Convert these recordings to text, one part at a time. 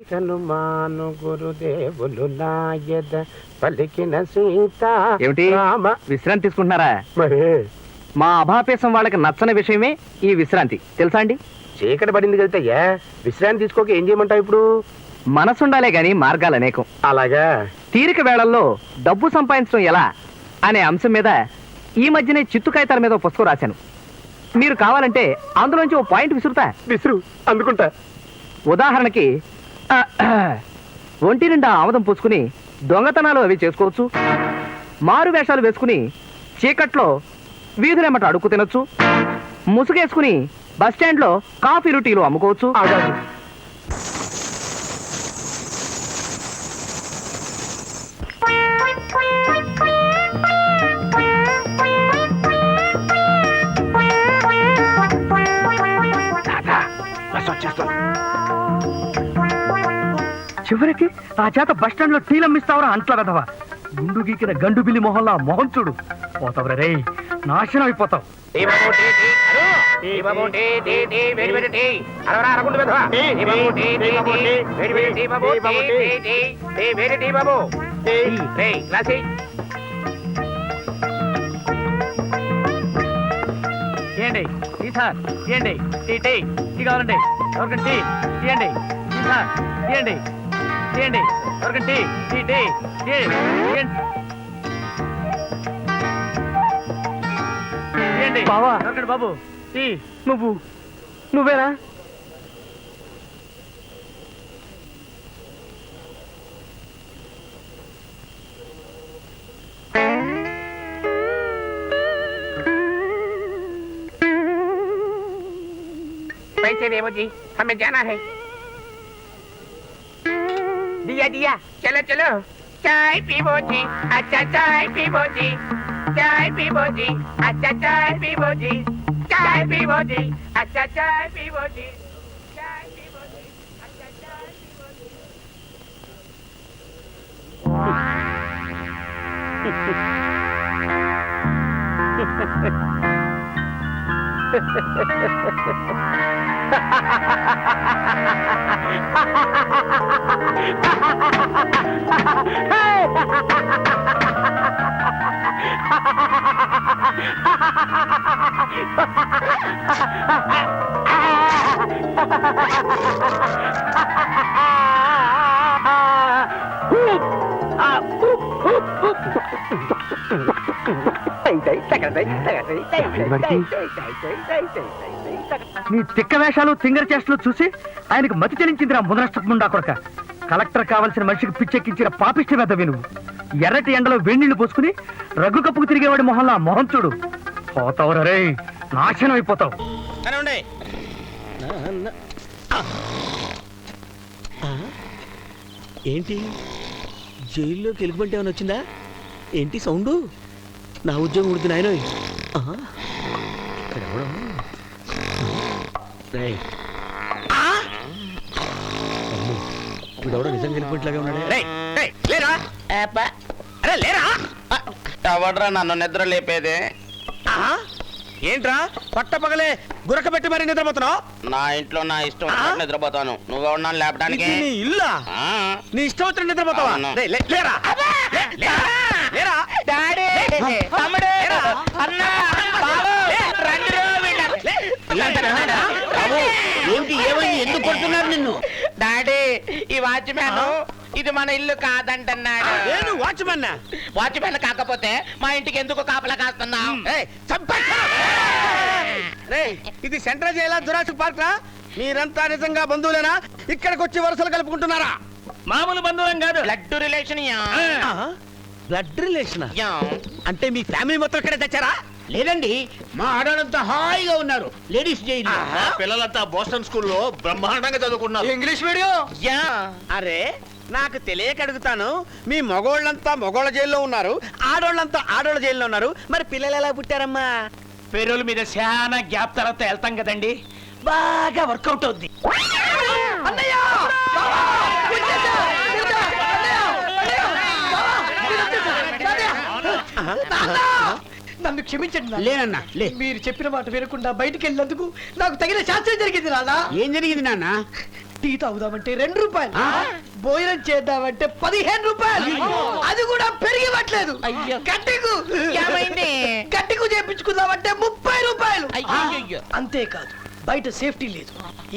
హనుమాను గురుదేవులు నాయద పలికిన సీత. ఏమిటి విశ్రాంతి తీసుకుంటున్నారా? మరి మా అభాపేశం వాళ్ళకి నచ్చని విషయమే ఈ విశ్రాంతి, తెలుసా అండి? చీకటి పడింది కదయ్యా, విశ్రాంతి తీసుకోక ఏం చేయమంటావు ఇప్పుడు? మనసుండాలే గాని మార్గాలు అనేకం. అలాగా తీరిక వేళల్లో డబ్బు సంపాదించడం ఎలా అనే అంశం మీద ఈ మధ్యనే చిత్తు కాగితాల మీద ఓ పుస్తకం రాశాను. మీరు కావాలంటే అందులోంచి ఓ పాయింట్ విసురుతా. విసురు, అందుకుంటా. ఉదాహరణకి ఒంటి నిండా ఆమదం పూసుకుని దొంగతనాలు అవి చేసుకోవచ్చు. మారు వేషాలు వేసుకుని చీకట్లో వీధులేమట అడుక్కు తినొచ్చు. ముసుగేసుకుని బస్టాండ్లో కాఫీలు టీలు అమ్ముకోవచ్చు. ఆగాదు. చివరికి ఆ చేత బస్టాండ్ లో టీలమ్మిస్తావరా అంట్ల వెధవా. గుండు గీకిన గండు బిల్లి మొహంలా మొహం చూడు. పోతావురా రే, నాశనం అయిపోతావు. ఏండి టీ సార్, ఏండి టీ టీ టీ కావాలండి? ఎవరికండి టీ తీయండి. టీ సార్ తీయండి, తీయండి. ఎవరికండి టీ టీ టీ తీయండి. బావా ఎవరికండి బాబు టీ? నువ్వేనా? पैसे देवो जी, हमें जाना है. दिया दिया, चलो चलो. चाय पीबो जी, अच्छा चाय पीबो जी. चाय पीबो जी, अच्छा चाय पीबो जी. चाय पीबो जी, अच्छा चाय पीबो जी. चाय पीबो जी, अच्छा चाय पीबो जी. నీ తిక్క వేషాలు తింగర చేష్టలు చూసి ఆయనకు మతి చెలించిందిరా ముదనష్టముండా కొరక. కలెక్టర్ కావాల్సిన మనిషికి పిచ్చెక్కించిన పాపిష్టి వెదవి నువ్వు. ఎర్రటి ఎండలో వేణీళ్లు పోసుకుని రగ్గు కప్పుకు తిరిగేవాడి మొహంలా మొహం చూడు. పోతావురా రే, నాశనం అయిపోతావు. ఏంటి జైల్లోకి ఎలుగుబంటి ఏమైనా వచ్చిందా? ఏంటి సౌండు? నా ఉద్యోగం ఉడుతుంది ఆయన. ఇక్కడ ఎవడో వీడెవడో నిజంగా వెళ్ళిపోయేట్లాగా ఉన్నాడే. లేరా అరే లేరా? ఎవడ్రా నన్ను నిద్ర లేపేదే? ఏంట్రా పట్ట పగలే గురక పెట్టి మరి నిద్రపోతున్నావు? నా ఇంట్లో నా ఇష్టం నిద్రపోతాను. నువ్వెవడా లేపడానికి? నీ ఇల్లా? నీ ఇష్టం వచ్చిన నిద్రపోతావా? లేరా లేరా డాడీ, తమ్ముడు, అన్న, బాబు, రండిరో వీళ్ళ. ఏంటి ఏమైంది? ఎందుకు కొడుతున్నారు నిన్ను? డాడీ, ఈ వాచ్మ్యాన్ ఇది మన ఇల్లు కాదంటున్నాడు. నేను వాచ్మెన్? వాచ్మ్యాన్ కాకపోతే మా ఇంటికి ఎందుకు కాపలా కాస్తున్నావు? ఇది సెంట్రల్ జైలా దురాసు పార్క్ రా? మీరంతా నిజంగా బంధువులేనా? ఇక్కడికి వచ్చి వరుసలు కలుపుకుంటున్నారా? మామూలు బంధువులం కాదు, బ్లడ్ రిలేషన్. బ్లడ్ రిలేషన్ అంటే మీ ఫ్యామిలీ మొత్తం ఇక్కడే తెచ్చారా? లేదండి, మా ఆడవాళ్ళంతా హాయిగా ఉన్నారు. Ladies jail. పిల్లలంతా బోస్టన్ స్కూల్లో బ్రహ్మాండంగా చదువుకున్నారు. English medium. అరే నాకు తెలియక అడుగుతాను, మీ మగోళ్ళంతా మగోళ్ళ జైల్లో ఉన్నారు, ఆడోళ్ళంతా ఆడోళ్ళ జైల్లో ఉన్నారు, మరి పిల్లలు ఎలా పుట్టారమ్మా? పేరోల మీద చాలా గ్యాప్ తర్వాత వెళ్తాం కదండి, బాగా వర్కౌట్ అవుద్ది. నన్ను క్షమించండి. లేనన్నా లే. మీరు చెప్పిన మాట వినకుండా బయటికి వెళ్ళినందుకు నాకు తగిన శాస్త్రం జరిగింది నాన్న. ఏం జరిగింది నాన్న? టీ తాగుదామంటే 2 రూపాయలు, భోజనం చేద్దామంటే 15 రూపాయలు, అది కూడా పెరిగివ్వట్లేదు. గట్టికు గట్టికు చేపించుకుందామంటే 30 రూపాయలు. అంతేకాదు, బయట సేఫ్టీ లేదు.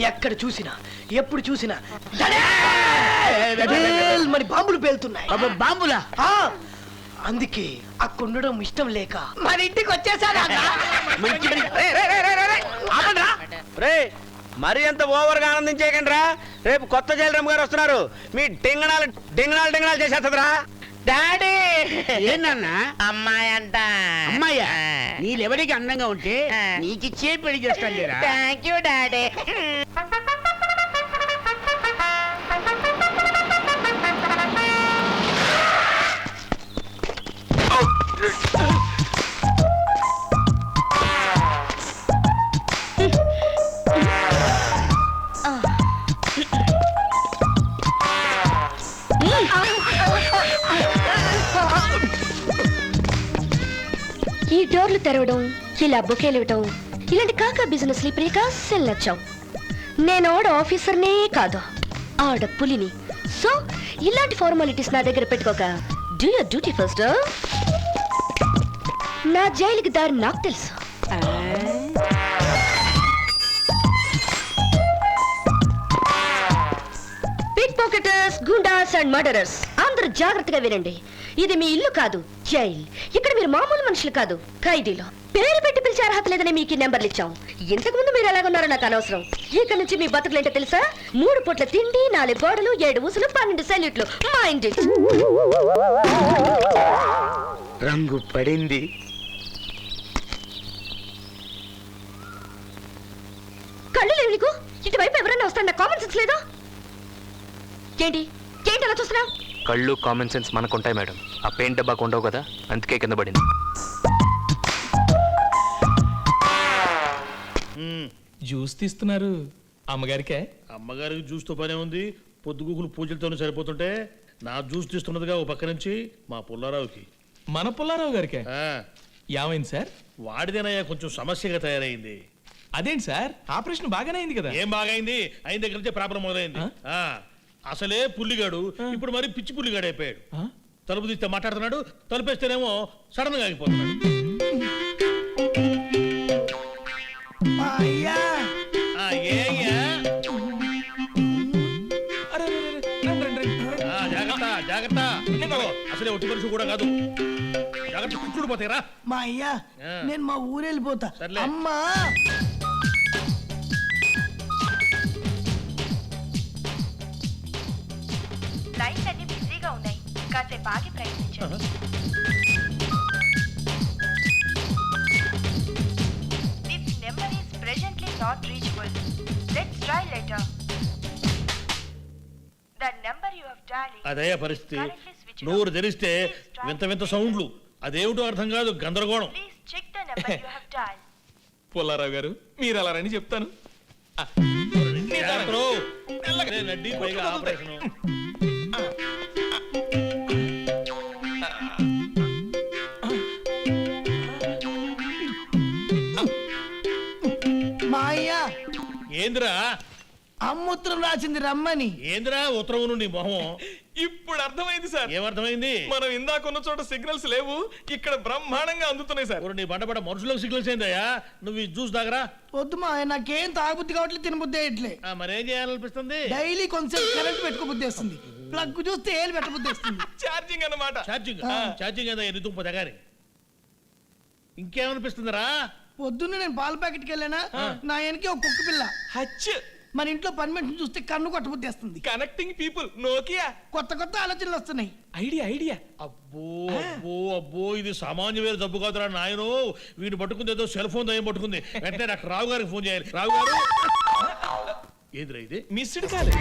ఎక్కడ చూసినా ఎప్పుడు చూసినా మరి బాంబులు పేలుతున్నాయి. బాంబులా? అందుకే అక్కడ ఉండడం ఇష్టం లేక మన ఇంటికి వచ్చేసారా. రే మరి అంత ఓవర్ గా ఆనందించేయకండి రా. రేపు కొత్త జయరామ్ గారు వస్తున్నారు. మీ డింగనాలు డింగనాలు డింగనాలు చేసేస్తుందిరా. డాడీ ఏంటన్నా అమ్మాయి అంట. అమ్మాయ్యా నీళ్ళెవరికి అందంగా ఉంటే నీకిచ్చే పెళ్లి చేస్తాను. Thank you daddy. ఈ డోర్లు తెరవడం, ఇలా బొకేలు ఇవ్వటం, ఇలాంటి కాకా బిజినెస్ ప్రియక అస్సలు నచ్చాం. నేను ఆఫీసర్నే కాదు, ఆడ పులిని. సో ఇలాంటి ఫార్మాలిటీస్ నా దగ్గర పెట్టుకోక డూ యువర్ డ్యూటీ ఫస్ట్. నా జైలుకి దారి నాకు తెలుసు. Pick pocketers, goondas and murderers అందరూ జాగ్రత్తగా వినండి. ఇది మీ ఇల్లు కాదు, జైల్. ఇక్కడ మీరు మామూలు మనుషులు కాదు, ఖైదీలు. పేరు పెట్టి పిలిచే అర్హత లేదని మీకు నెంబర్లు ఇచ్చాం. ఇంతకు ముందు మీరు ఎలాగున్నారో నాకు అనవసరం. ఇక నుంచి మీ బతుకులేంటో తెలుసా? 3 పూట్ల తిండి, 4 గోడలు, 7 ఊసులు, 12 సెల్యూట్లు. Mind it. రంగు పడింది. కళ్ళు లేవు నీకు? ఇటువైపు ఎవరైనా వస్తాడా? కామన్ సెన్స్ లేదా? ఏంటి ఏంటి అలా చూస్తున్నావు? కళ్ళు కామన్ సెన్స్ మనకుంటాయి మేడం. ఆ పెయింట్ డబ్బాకు ఉండవు కదా, అందుకే కింద పడింది. జ్యూస్ తీస్తున్నారు అమ్మగారికే? అమ్మగారికి జ్యూస్ తో పనే ఉంది. పొద్దుగూకులు పూజలతోనే సరిపోతుంటే నా జ్యూస్ తీస్తున్నదిగా ఓ పక్క నుంచి మా పుల్లారావుకి. మన పుల్లారావు గారికే? ఆ, ఏమైంది సార్? వాడిదేనయ్యా కొంచెం సమస్యగా తయారైంది. అదేంటి సార్, ఆపరేషన్ బాగానే అయింది కదా? ఏం బాగైంది? అయిన దగ్గర నుంచే ప్రాబ్లం మొదలైంది. అసలే పుల్లిగాడు ఇప్పుడు మరి పిచ్చి పుల్లిగాడు అయిపోయాడు. తలుపు తీస్తే మాట్లాడుతున్నాడు, తలుపేస్తేనేమో సడన్ గా ఆగిపోతున్నాడు. ఆ, ఏయ్యా? అరే, అరే, అరే, రండి, రండి, రండి. ఆ, జాగ్రత్త జాగ్రత్త. ఇదిగో, అసలే ఒట్టి మనిషి కూడా కాదు. జాగ్రత్త, కుచ్చుడు పోతాయిరా. మా అయ్యా, నేను మా ఊరు వెళ్ళిపోతా. సర్లే. అమ్మా లైన్స్ అన్ని బిజీగా ఉన్నాయి, కాసేపు ఆగి ప్రయత్నించండి. This number is presently not reachable. Let's try later. The number you have dialled. అదయ్యా పరిస్థితి. నోరు తెరిస్తే వింత వింత సౌండ్లు. అదేమిటో అర్థం కాదు, గందరగోళం. Please check the number you have dialed. Pullarao గారు మీరు అలా రండి, చెప్తాను. జాగ్రత్తలో. అదే నడ్డి, పైగా ఆపరేషను. మా అయ్యా, ఏందిరా అమ్ముత్రం రాసింది రమ్మని. ఏందిరా ఉత్తరం నుండి మొహం? ఇప్పుడు అర్థమైంది సార్. ఏమర్థమైంది? మనం ఇందాక ఉన్న చోట సిగ్నల్స్ లేవు, ఇక్కడ బ్రహ్మాండంగా అందుతున్నాయి సార్. నీ బండబడ మనుషులకు సిగ్నల్స్ ఏందయ్యా? నువ్వు ఈ జ్యూస్ దాగరా. వద్దు మా అయ్య, నాకేం తాగబుద్ధి కావట్లేదు, తినబుద్ధి అయ్యట్లే. మరేం చేయాలనిపిస్తుంది? డైలీ కొంచెం కరెంట్ పెట్టుకోబుద్ధి వస్తుంది. ప్లగ్ చూస్తే ఏలు పెట్టబుద్ధి వస్తుంది. ఛార్జింగ్ అన్నమాట. ఛార్జింగ్ ఛార్జింగ్ ఏదో ఎన్ని దుంప దగ్గర. ఇంకేమనిపిస్తుందిరా? పొద్దున్న నేను పాల ప్యాకెట్కి వెళ్ళానా, నా వెనక ఒక కుక్క పిల్ల. హచ్. మన ఇంట్లో పని మనిషిని చూస్తే కన్ను కొట్టబుద్ధి వస్తుంది. Connecting people, Nokia. కొత్త కొత్త ఆలోచనలు వస్తున్నాయి. Idea idea. అబ్బో అబ్బో అబ్బో, ఇది సామాన్యమైన జబ్బు కాదురా నాయనో. వీడు పట్టుకుంది ఏదో సెల్ ఫోన్ దయ్యం పట్టుకుంది. వెంటనే డాక్టర్ రావు గారికి ఫోన్ చేయాలి. రావు గారు. ఏంద్రా ఇది? మిస్డ్ కాలే.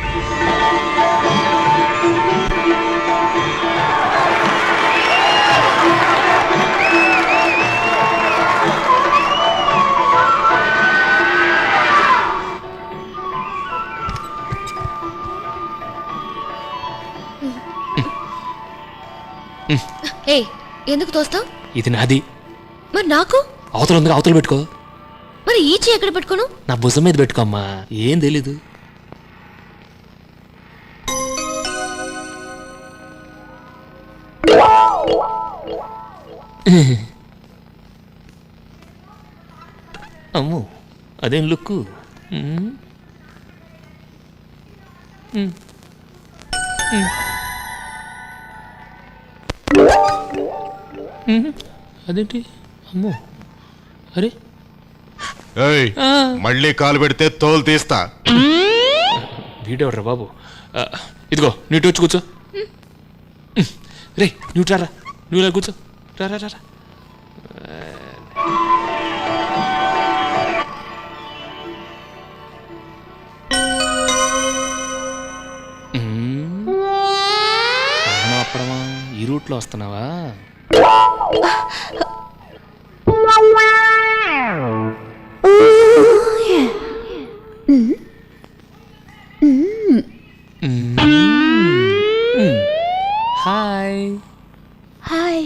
ఏ ఎందుకు తోస్తావు? ఇది నాది. మరి నాకు? అవతల ఉంది, అవతల పెట్టుకో. మరి ఈ చెయ్యి ఎక్కడ పెట్టుకోను? నా భుజం మీద పెట్టుకోమ్మా, ఏం తెలీదు. అమ్మో అదేం లుక్కు. అదేంటి అమ్మో అరే ఏయ్, మళ్ళీ కాలు పెడితే తోలు తీస్తా. వీడెవర్రా బాబు. ఇదిగో నీటు వచ్చి కూర్చో. రే నువ్వు రారా, నువ్వు ఇలా కూర్చో. రారా రారా. అప్పుడమా ఈ రూట్లో వస్తున్నావా? హాయ్ హాయ్,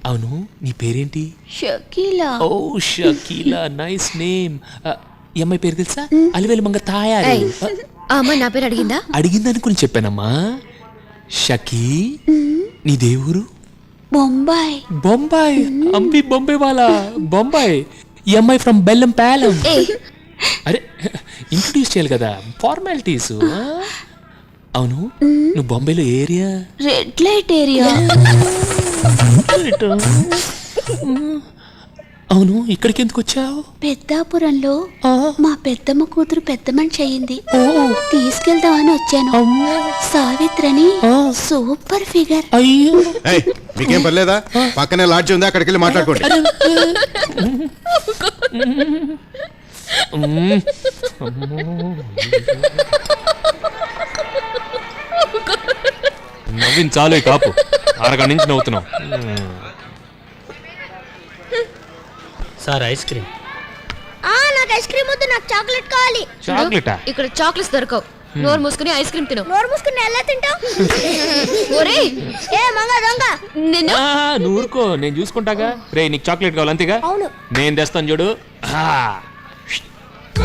అవును నీ పేరేంటి? షకీలా. ఓ షకీలా, నైస్ నేమ్. ఈ అమ్మాయి పేరు తెలుసా? అలివేలు మంగ తాయారు. ఆ అమ్మాయి నా పేరు అడిగిందా? అడిగిందనుకుని చెప్పానమ్మా. షకీ, నీ దేవురు? బొంబాయి. బొంబాయి, అంపి బొంబాయి వాళ్ళ బొంబాయి. ఈ అమ్మాయి ఫ్రమ్ బెల్లం ప్యాలం. అరే ఇంట్రొడ్యూస్ చేయాలి కదా, ఫార్మాలిటీస్. అవును నువ్వు బొంబాయిలో ఏరియా? Red light area. అవును ఇక్కడికి ఎందుకు వచ్చావు? పెద్దాపురంలో మా పెద్దమ్మ కూతురు పెద్ద మనిషి అయ్యింది, తీసుకెళ్దామని వచ్చాను. సావిత్రని సూపర్ ఫిగర్. అయ్యో ఏయ్, మీకేం పర్లేదా? పక్కనే లాడ్జి ఉంది, అక్కడికి వెళ్ళి మాట్లాడుకోండి. నవ్వించాలే కాపు, అరగంట నుంచి నవ్వుతున్నావు. Sir ice cream. నాకు ఐస్ క్రీమ్ వద్దు, నాకు చాక్లెట్ కావాలి. చాక్లెటా? ఇక్కడ చాక్లెట్స్ దొరకవు. నోరు మూసుకుని ఐస్ క్రీమ్ తిను. నోరు మూసుకుని ఎలా తింటావు? ఒరేయ్ ఏ మంగ దొంగ నిన్ను. నువ్వు ఊరుకో, నేను చూసుకుంటాగా. రే నీకు చాక్లెట్ కావాలి అంతేగా? అవును. నేను తెస్తాను చూడు.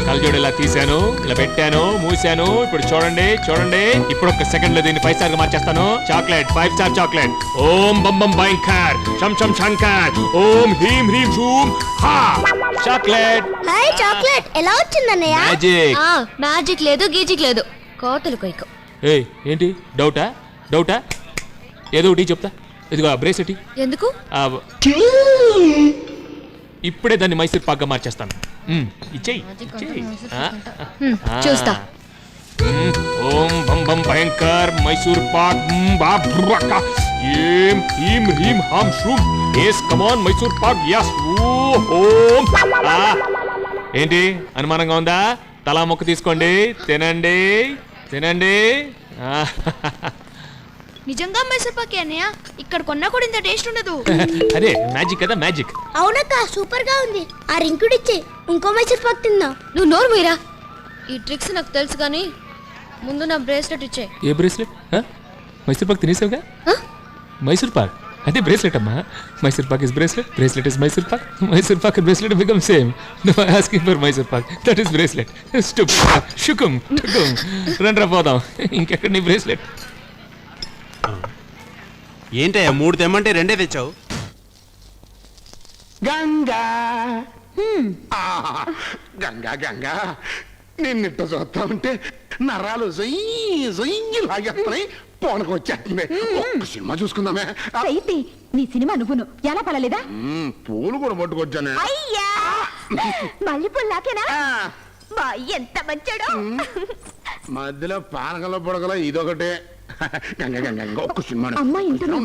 కళ్ళజోడు ఇలా తీసాను, ఇలా పెట్టాను, మూసాను. ఇప్పుడు చూడండి చూడండి, ఇప్పుడు ఒక సెకండ్ లో దీన్ని 5 స్టార్ గా మార్చేస్తాను. Chocolate 5 star chocolate. ఓం బం బం భయంకర్, శం శం శంకర్, ఓం హ్రీం హ్రీం షూం హా. చాక్లెట్. హాయ్ చాక్లెట్ ఎలా వచ్చిందన్నయ్య? మ్యాజిక్. మ్యాజిక్ లేదు గీజిక్ లేదు, కోతలు కొయ్యకు. ఏయ్ ఏంటి డౌటా? డౌటా? ఏదో ఒకటి చెప్తా. ఇదిగో ఆ బ్రేస్లెట్. ఎందుకు? ఇప్పుడే దాన్ని మైసూర్ పాక్గా మార్చేస్తాను. ఇచ్చేయి. చూస్తా. ఓం బం బం భయంకర్ మైసూర్ పాక్. ఏం హీం హ్రీం హాం షూం. Yes come on Mysore pak. yes Om. ఏంటి అనుమానంగా ఉందా? తలా మొక్క తీసుకోండి, తినండి తినండి. నిజంగా మైసూర్ పాకే అన్నయ్య, ఇక్కడ కొన్నా కూడా ఇంత టేస్ట్ ఉండదు. అదే మ్యాజిక్ కదా, మ్యాజిక్. అవునక్క సూపర్ గా ఉంది. ఆ రింకుడు ఇచ్చే ఇంకో మైసూర్ పాక్ తిందా. నువ్వు నోరు మీరా. ఈ ట్రిక్స్ నాకు తెలుసు కానీ ముందు నా బ్రేస్లెట్ ఇచ్చే. ఏ బ్రేస్లెట్? మైసూర్ పాక్ తినేసావుగా. మైసూర్ పాక్ అదే బ్రేస్లెట్ అమ్మా. Mysore pak is bracelet, bracelet is Mysore pak, Mysore pak and bracelet become same. No asking for Mysore pak, that is bracelet. షుకుం టుకుం. రండ్రా పోదాం. ఇంకెక్కడ నీ బ్రేస్లెట్? ఏంటయ్యా 3 తెమ్మంటే 2 తెచ్చావు? గంగా గంగా గంగా నిన్నిట్ట చూస్తా ఉంటే నరాలు లాగేస్తున్నాయి, పోనకు వచ్చేస్తుంది. ఒక్క సినిమా చూసుకుందామే. అయితే నీ సినిమా నువ్వును ఎలా పడలేదా? పూలు కూడా పట్టుకొచ్చానే. అయ్యా మల్లెపూలు నాకేనా? బా ఎంత మంచాడో. మధ్యలో పానకల పొడగల ఇదొకటే. గంగా గంగా గంగా ఒక్క సినిమా. అమ్మా ఇంట్లో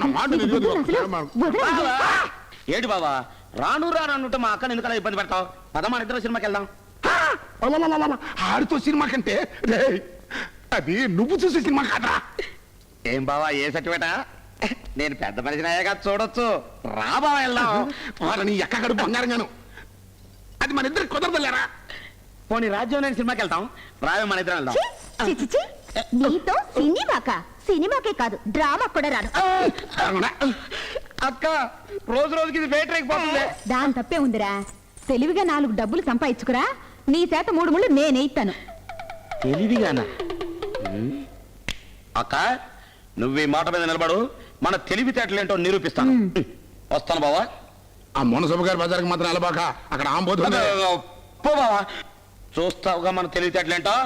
ఏడు బావా, రాను రానుంటే మా అక్కని ఎందుకలా ఇబ్బంది పెడతావు? పదమా ఇద్దరు సినిమాకి వెళ్దాం. ఆడితో సినిమా కంటే అది నువ్వు చూసే సినిమా కాదా? ఏం బావా ఏ సర్టిఫికేట? నేను పెద్ద మనిషినాయగా చూడొచ్చు. రా బావా వెళ్దాం. వాళ్ళని ఎక్కగడు బంగారంగాను. అది మన ఇద్దరు కుదరదలేరా? పోనీ రాజ్యం నేను సినిమాకి వెళ్తాం. రావే మన ఇద్దరం వెళ్దాం. నీతో సినిమాకే కాదు డ్రామా కూడా రాదు. అక్క రోజు రోజుకి ఇది వెయిట్ అయిపోతుంది. దాని తప్పే ఉందిరా. తెలివిగా 4 డబ్బులు సంపాదించుకురా, నీ చేత 3 ముళ్ళు నేనే ఇస్తాను. తెలివిగానా? అక్క నువ్వు ఈ మాట మీద నిలబడు, మన తెలివితేటలేంటో నిరూపిస్తాను వస్తాను బావా. ఆ మునసబు గారి బజార్కి మాత్రం వెళ్ళబాక, అక్కడ ఆంబోతుంది. పో బావా, చూస్తావుగా మన తెలివితేటలేంటో.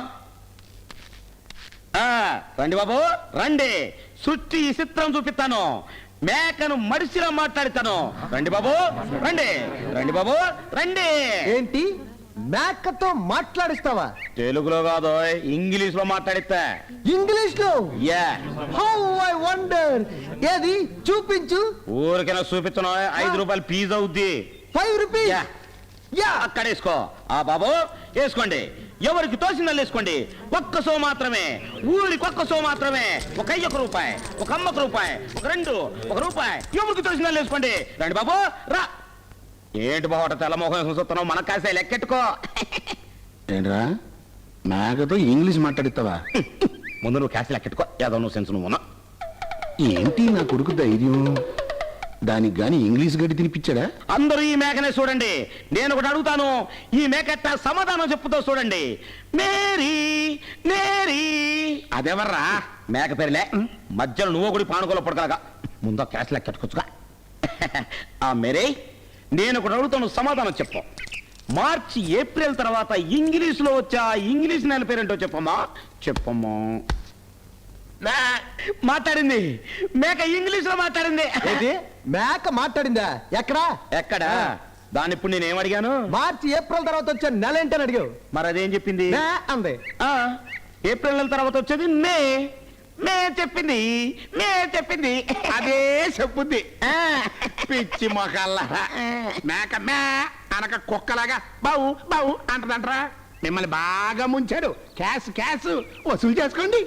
రండి బాబు రండి, సృష్టి చిత్రం చూపిస్తాను, మేకను మడిసిలో మాట్లాడుతాను. రండి బాబు రండి, రండి బాబు రండి. ఏంటి మేకతో మాట్లాడిస్తావా? తెలుగులో కాదు, ఇంగ్లీష్ లో మాట్లాడిస్తా. ఇంగ్లీష్ లో? యా. How I wonder. ఏది చూపించు. ఊరికైనా చూపించను, 5 రూపాయలు ఫీజు అవుద్ది. 5 రూపీస్? యా. యా, అక్కడ వేసుకో. ఆ బాబు వేసుకోండి, ఎవరికి తోసిందని వేసుకోండి. ఒక్క సో మాత్రమే, ఊరికి ఒక్క సో మాత్రమే. ఒక అయ్యొక రూపాయి, ఒక అమ్మొక రూపాయి, ఒక 2, 1 రూపాయి, ఎవరికి తోసిందని వేసుకోండి. రండి బాబు రా. ఏంటి బాబు తెల్ల మొహం చూస్తున్నావు, మన కాసే లెక్కెట్టుకో. ఏంట్రా మేకతో ఇంగ్లీష్ మాట్లాడిస్తావా? ముందు నువ్వు కాసే లెక్కెట్టుకో, ఏదో నువ్వు సెన్స్ నువ్వు. ఏంటి నా కొడుకు ధైర్యం? దానికి గాని ఇంగ్లీష్ గడ్డి తినిపించాడా? అందరూ ఈ మేకనే చూడండి, నేను ఒకటి అడుగుతాను, ఈ మేకట్ట సమాధానం చెప్పుతో చూడండి. Mary Mary. అదెవర్రా? మేక పేరులే, మధ్యలో నువ్వు ఒకటి పానుకోలో పడగలగా. ముందు క్యాష్ లెక్కెట్టుకోవచ్చుగా. ఆ మేరీ, నేను ఒకటి అడుగుతాను, సమాధానం చెప్పు. మార్చి ఏప్రిల్ తర్వాత ఇంగ్లీష్ లో వచ్చా ఇంగ్లీష్ నెల పేరేంటో చెప్పమ్మా. చెప్పమ్మా. మాట్లాడింది మేక, ఇంగ్లీష్ లో మాట్లాడింది. మేక మాట్లాడిందా? ఎక్కడా? ఎక్కడా? దాన్ని ఇప్పుడు నేనేం అడిగాను? మార్చి ఏప్రిల్ తర్వాత వచ్చే నెల ఏంటని అడిగావు. మరి అదేం చెప్పింది? మే అంది. ఏప్రిల్ నెల తర్వాత వచ్చేది మే. మే చెప్పింది, మే చెప్పింది. అదే చెప్పుద్ది. పిచ్చి మొక్కల్లారా, మేక మే అనక కుక్కలాగా బావు బావు అంటదంటరా. మిమ్మల్ని బాగా ముంచాడు. క్యాష్ క్యాష్ వసూలు చేసుకోండి.